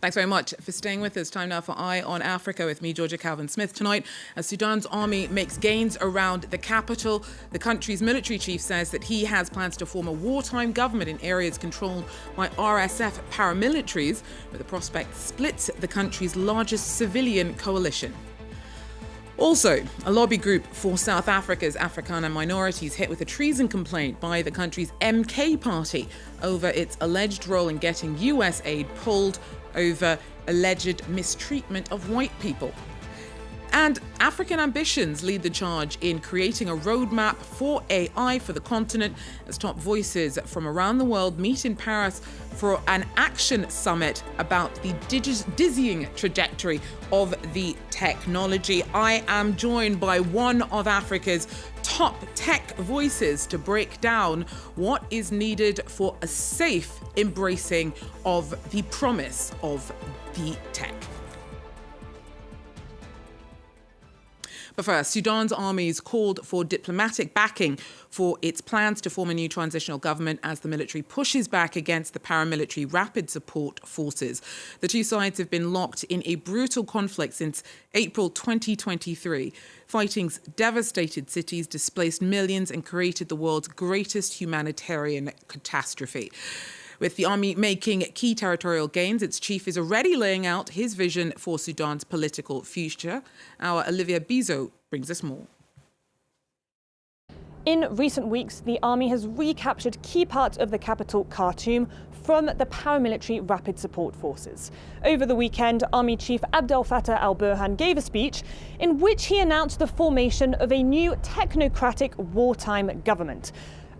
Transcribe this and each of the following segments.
Thanks very much for staying with us. Time now for Eye on Africa with me, Georgia Calvin-Smith. Tonight, as Sudan's army makes gains around the capital, the country's military chief says that he has plans to form a wartime government in areas controlled by RSF paramilitaries, where the prospect splits the country's largest civilian coalition. Also, a lobby group for South Africa's Afrikaner minorities hit with a treason complaint by the country's MK party over its alleged role in getting US aid pulled over alleged mistreatment of white people. And African ambitions lead the charge in creating a roadmap for AI for the continent as top voices from around the world meet in Paris for an action summit about the dizzying trajectory of the technology. I am joined by one of Africa's top tech voices to break down what is needed for a safe embracing of the promise of the tech. But first, Sudan's armies called for diplomatic backing for its plans to form a new transitional government as the military pushes back against the paramilitary rapid support forces. The two sides have been locked in a brutal conflict since April 2023. Fighting's devastated cities, displaced millions, and created the world's greatest humanitarian catastrophe. With the army making key territorial gains, its chief is already laying out his vision for Sudan's political future. Our Olivia Bizo brings us more. In recent weeks, the army has recaptured key parts of the capital, Khartoum, from the paramilitary rapid support forces. Over the weekend, Army Chief Abdel Fattah al-Burhan gave a speech in which he announced the formation of a new technocratic wartime government.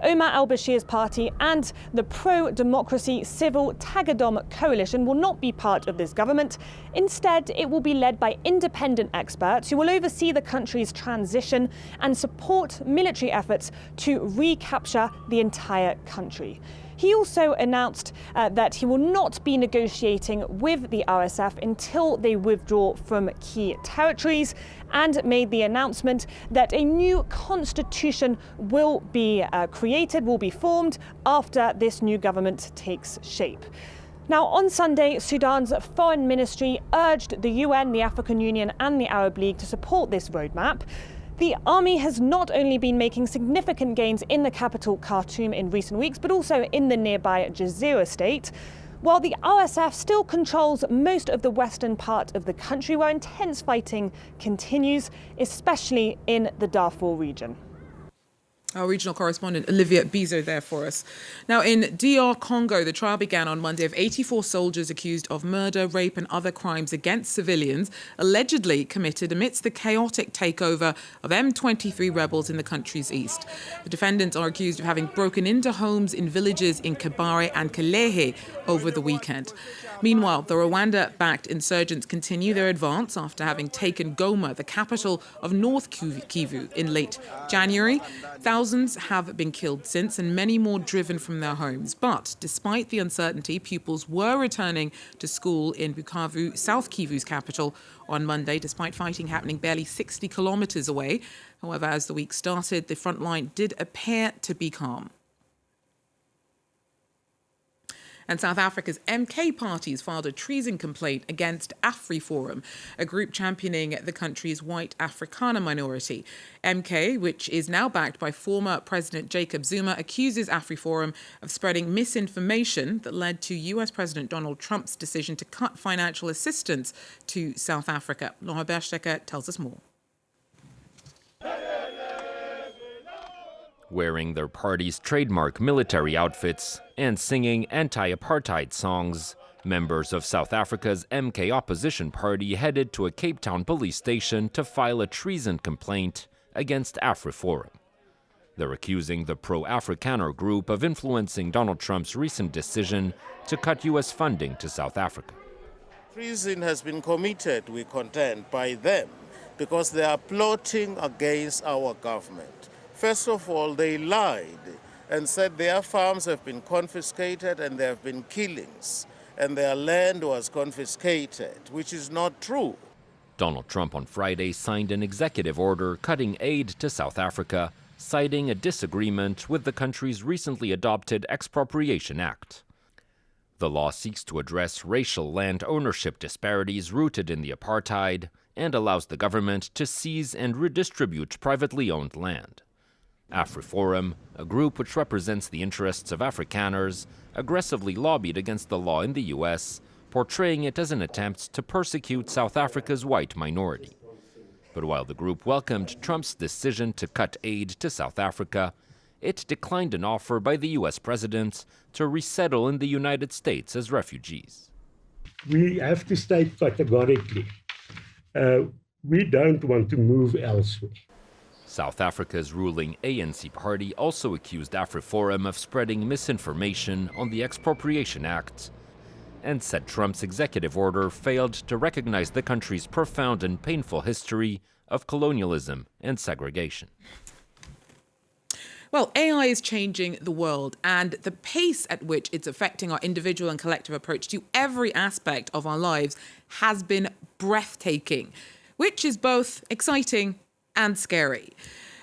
Omar al-Bashir's party and the pro-democracy civil Tagadom coalition will not be part of this government. Instead, it will be led by independent experts who will oversee the country's transition and support military efforts to recapture the entire country. He also announced that he will not be negotiating with the RSF until they withdraw from key territories, and made the announcement that a new constitution will be formed after this new government takes shape. Now, on Sunday, Sudan's foreign ministry urged the UN, the African Union and the Arab League to support this roadmap. The army has not only been making significant gains in the capital, Khartoum, in recent weeks, but also in the nearby Jazeera state, while the RSF still controls most of the western part of the country, where intense fighting continues, especially in the Darfur region. Our regional correspondent Olivia Bizo there for us. Now, in DR Congo, the trial began on Monday of 84 soldiers accused of murder, rape and other crimes against civilians, allegedly committed amidst the chaotic takeover of M23 rebels in the country's east. The defendants are accused of having broken into homes in villages in Kabare and Kalehe over the weekend. Meanwhile, the Rwanda-backed insurgents continue their advance after having taken Goma, the capital of North Kivu, in late January. Thousands have been killed since and many more driven from their homes. But despite the uncertainty, pupils were returning to school in Bukavu, South Kivu's capital, on Monday, despite fighting happening barely 60 kilometers away. However, as the week started, the front line did appear to be calm. And South Africa's MK party has filed a treason complaint against AfriForum, a group championing the country's white Afrikaner minority. MK, which is now backed by former President Jacob Zuma, accuses AfriForum of spreading misinformation that led to US President Donald Trump's decision to cut financial assistance to South Africa. Laura Berstecker tells us more. Wearing their party's trademark military outfits and singing anti-apartheid songs, members of South Africa's MK opposition party headed to a Cape Town police station to file a treason complaint against AfriForum. They're accusing the pro-Afrikaner group of influencing Donald Trump's recent decision to cut U.S. funding to South Africa. Treason has been committed, we contend, by them because they are plotting against our government. First of all, they lied and said their farms have been confiscated and there have been killings and their land was confiscated, which is not true. Donald Trump on Friday signed an executive order cutting aid to South Africa, citing a disagreement with the country's recently adopted Expropriation Act. The law seeks to address racial land ownership disparities rooted in the apartheid and allows the government to seize and redistribute privately owned land. AfriForum, a group which represents the interests of Afrikaners, aggressively lobbied against the law in the U.S., portraying it as an attempt to persecute South Africa's white minority. But while the group welcomed Trump's decision to cut aid to South Africa, it declined an offer by the U.S. president to resettle in the United States as refugees. We have to state categorically, we don't want to move elsewhere. South Africa's ruling ANC party also accused AfriForum of spreading misinformation on the Expropriation Act and said Trump's executive order failed to recognize the country's profound and painful history of colonialism and segregation. Well, AI is changing the world, and the pace at which it's affecting our individual and collective approach to every aspect of our lives has been breathtaking, which is both exciting and scary.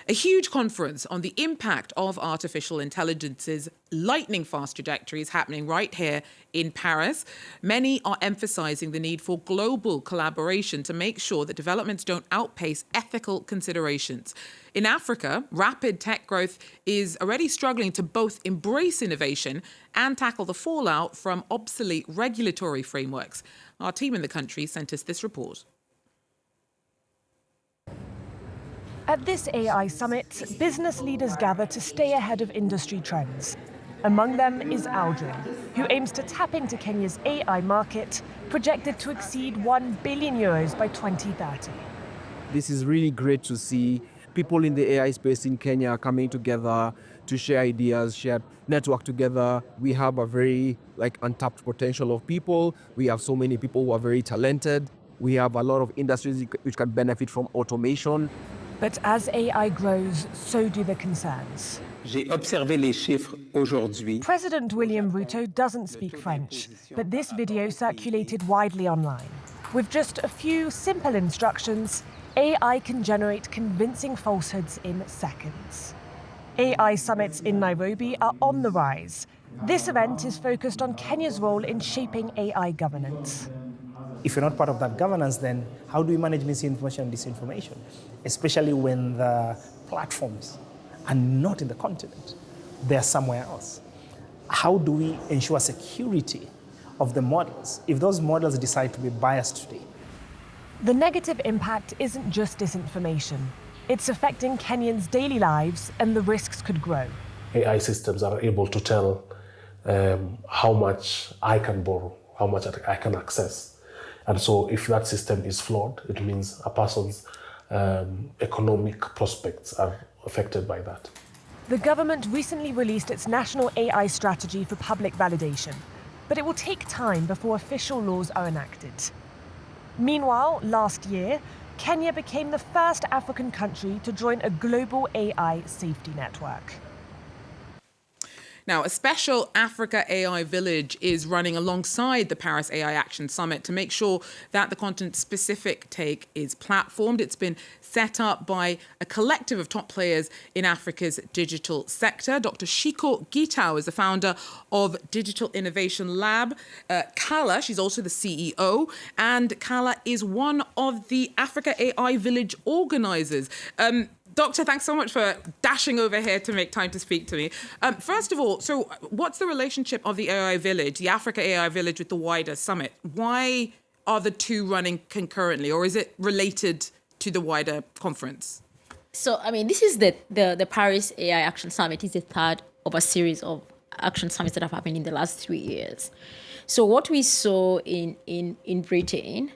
A huge conference on the impact of artificial intelligence's lightning-fast trajectory is happening right here in Paris. Many are emphasizing the need for global collaboration to make sure that developments don't outpace ethical considerations. In Africa, rapid tech growth is already struggling to both embrace innovation and tackle the fallout from obsolete regulatory frameworks. Our team in the country sent us this report. At this AI summit, business leaders gather to stay ahead of industry trends. Among them is Aldrin, who aims to tap into Kenya's AI market, projected to exceed €1 billion by 2030. This is really great to see people in the AI space in Kenya coming together to share ideas, share network together. We have a very untapped potential of people. We have so many people who are very talented. We have a lot of industries which can benefit from automation. But as AI grows, so do the concerns. J'ai observé les chiffres aujourd'hui. President William Ruto doesn't speak French, but this video circulated widely online. With just a few simple instructions, AI can generate convincing falsehoods in seconds. AI summits in Nairobi are on the rise. This event is focused on Kenya's role in shaping AI governance. If you're not part of that governance, then how do we manage misinformation and disinformation? Especially when the platforms are not in the continent, they're somewhere else. How do we ensure security of the models if those models decide to be biased today? The negative impact isn't just disinformation. It's affecting Kenyans' daily lives, and the risks could grow. AI systems are able to tell how much I can borrow, how much I can access. And so if that system is flawed, it means a person's economic prospects are affected by that. The government recently released its national AI strategy for public validation, but it will take time before official laws are enacted. Meanwhile, last year, Kenya became the first African country to join a global AI safety network. Now, a special Africa AI village is running alongside the Paris AI Action Summit to make sure that the continent-specific take is platformed. It's been set up by a collective of top players in Africa's digital sector. Dr. Shiko Gitau is the founder of Digital Innovation Lab. Kala, she's also the CEO, and Kala is one of the Africa AI Village organizers. Doctor, thanks so much for dashing over here to make time to speak to me. First of all, so what's the relationship of the AI Village, the Africa AI Village, with the wider summit? Why are the two running concurrently, or is it related to the wider conference? So, this is the Paris AI Action Summit is the third of a series of action summits that have happened in the last 3 years. So what we saw in Britain,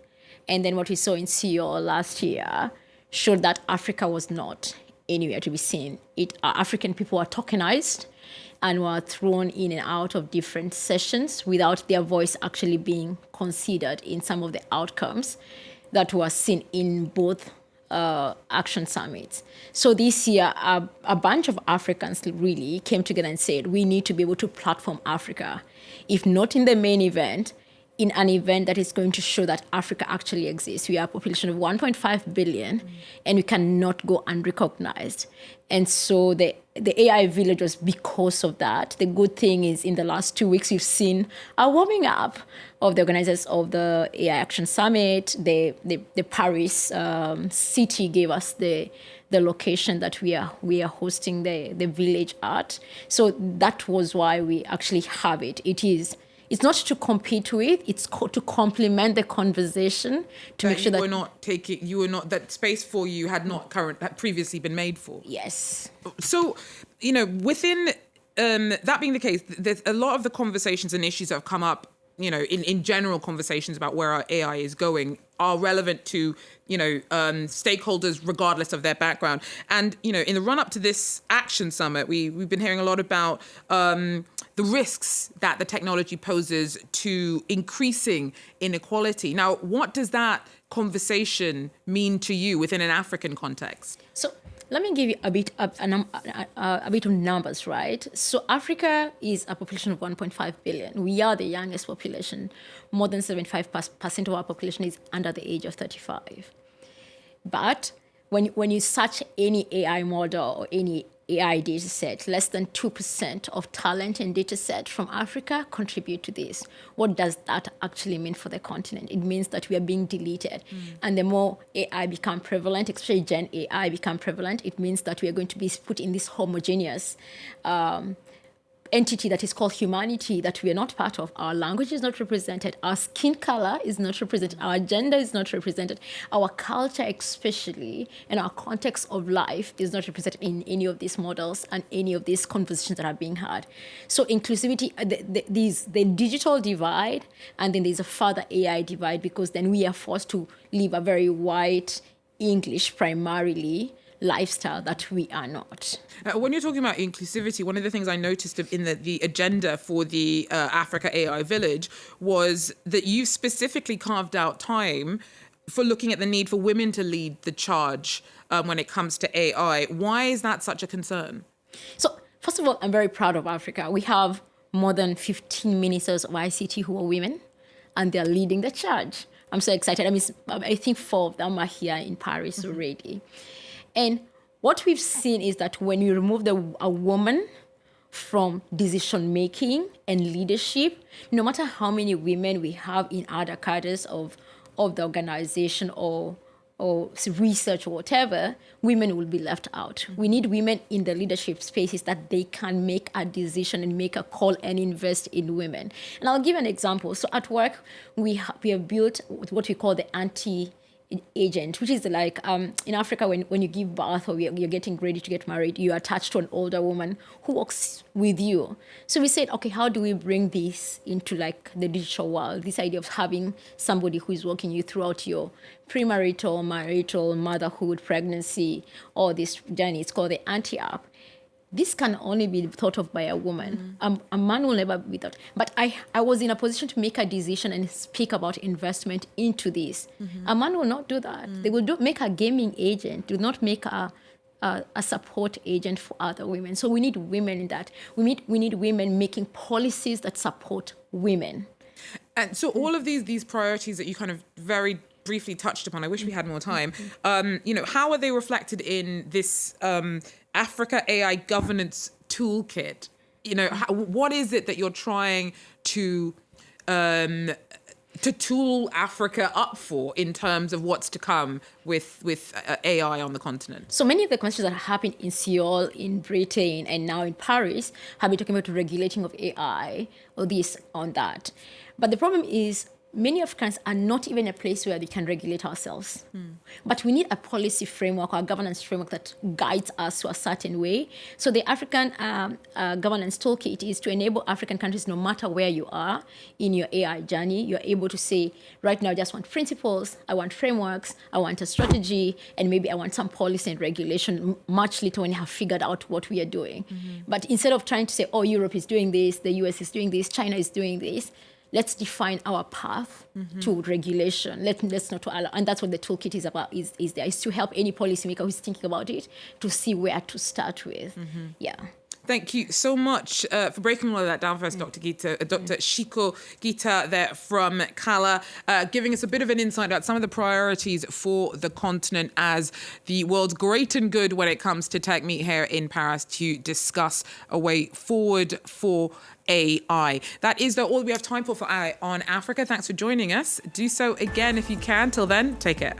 and then what we saw in Seoul last year, showed that Africa was not anywhere to be seen. African people were tokenized and were thrown in and out of different sessions without their voice actually being considered in some of the outcomes that were seen in both action summits. So this year, a bunch of Africans really came together and said, we need to be able to platform Africa. If not in the main event, in an event that is going to show that Africa actually exists. We are a population of 1.5 billion, and we cannot go unrecognized. And so the AI village was because of that. The good thing is in the last 2 weeks, we've seen a warming up of the organizers of the AI Action Summit. The Paris city gave us the location that we are hosting the village at. So that was why we actually have it. It's not to compete with, it's to complement the conversation to make sure that that space for you had previously been made for. Yes. So, within that being the case, there's a lot of the conversations and issues that have come up, in general conversations about where our AI is going are relevant to, stakeholders regardless of their background. And, in the run up to this Action Summit, we've been hearing a lot about the risks that the technology poses to increasing inequality. Now, what does that conversation mean to you within an African context? So let me give you a bit of numbers, right? So Africa is a population of 1.5 billion. We are the youngest population. More than 75% of our population is under the age of 35. But when you search any AI model or any AI data set, less than 2% of talent and data set from Africa contribute to this. What does that actually mean for the continent? It means that we are being deleted. And the more AI become prevalent, especially Gen AI become prevalent, it means that we are going to be put in this homogeneous entity that is called humanity that we are not part of. Our language is not represented. Our skin color is not represented. Our gender is not represented. Our culture especially and our context of life is not represented in any of these models and any of these conversations that are being had. So inclusivity, the digital divide, and then there's a further AI divide, because then we are forced to live a very white English primarily lifestyle that we are not. When you're talking about inclusivity, one of the things I noticed in the agenda for the Africa AI Village was that you specifically carved out time for looking at the need for women to lead the charge when it comes to AI. Why is that such a concern? So, first of all, I'm very proud of Africa. We have more than 15 ministers of ICT who are women, and they're leading the charge. I'm so excited. I think 4 of them are here in Paris already. And what we've seen is that when you remove a woman from decision-making and leadership, no matter how many women we have in other cadres of the organization or research or whatever, women will be left out. We need women in the leadership spaces that they can make a decision and make a call and invest in women. And I'll give an example. So at work, we have built what we call the agent, which is like in Africa, when you give birth or you're getting ready to get married, you're attached to an older woman who works with you. So we said, okay, how do we bring this into like the digital world? This idea of having somebody who is working you throughout your premarital, marital, motherhood, pregnancy, all this journey. It's called the auntie-app. This can only be thought of by a woman. A man will never be thought. But I was in a position to make a decision and speak about investment into this. A man will not do that. They will make a gaming agent, do not make a support agent for other women. So we need women in that. We need women making policies that support women. And so all of these priorities that you kind of very briefly touched upon, I wish we had more time, how are they reflected in this Africa AI governance toolkit? What is it that you're trying to tool Africa up for in terms of what's to come with AI on the continent? So many of the questions that happen in Seoul, in Britain, and now in Paris have been talking about the regulating of AI or this on that. But the problem is many Africans are not even a place where we can regulate ourselves. But we need a policy framework or a governance framework that guides us to a certain way. So the African governance toolkit is to enable African countries, no matter where you are in your AI journey, you're able to say, right now I just want principles, I want frameworks, I want a strategy, and maybe I want some policy and regulation much later when you have figured out what we are doing. But instead of trying to say, oh, Europe is doing this, the US is doing this, China is doing this, let's define our path to regulation. Let's not allow, and that's what the toolkit is about. Is to help any policymaker who's thinking about it to see where to start with. Yeah. Thank you so much for breaking all of that down for us, Dr. Shiko Gita there from Kala, giving us a bit of an insight about some of the priorities for the continent as the world's great and good when it comes to tech meet here in Paris to discuss a way forward for AI. That is all we have time for AI on Africa. Thanks for joining us. Do so again if you can. Till then, take care.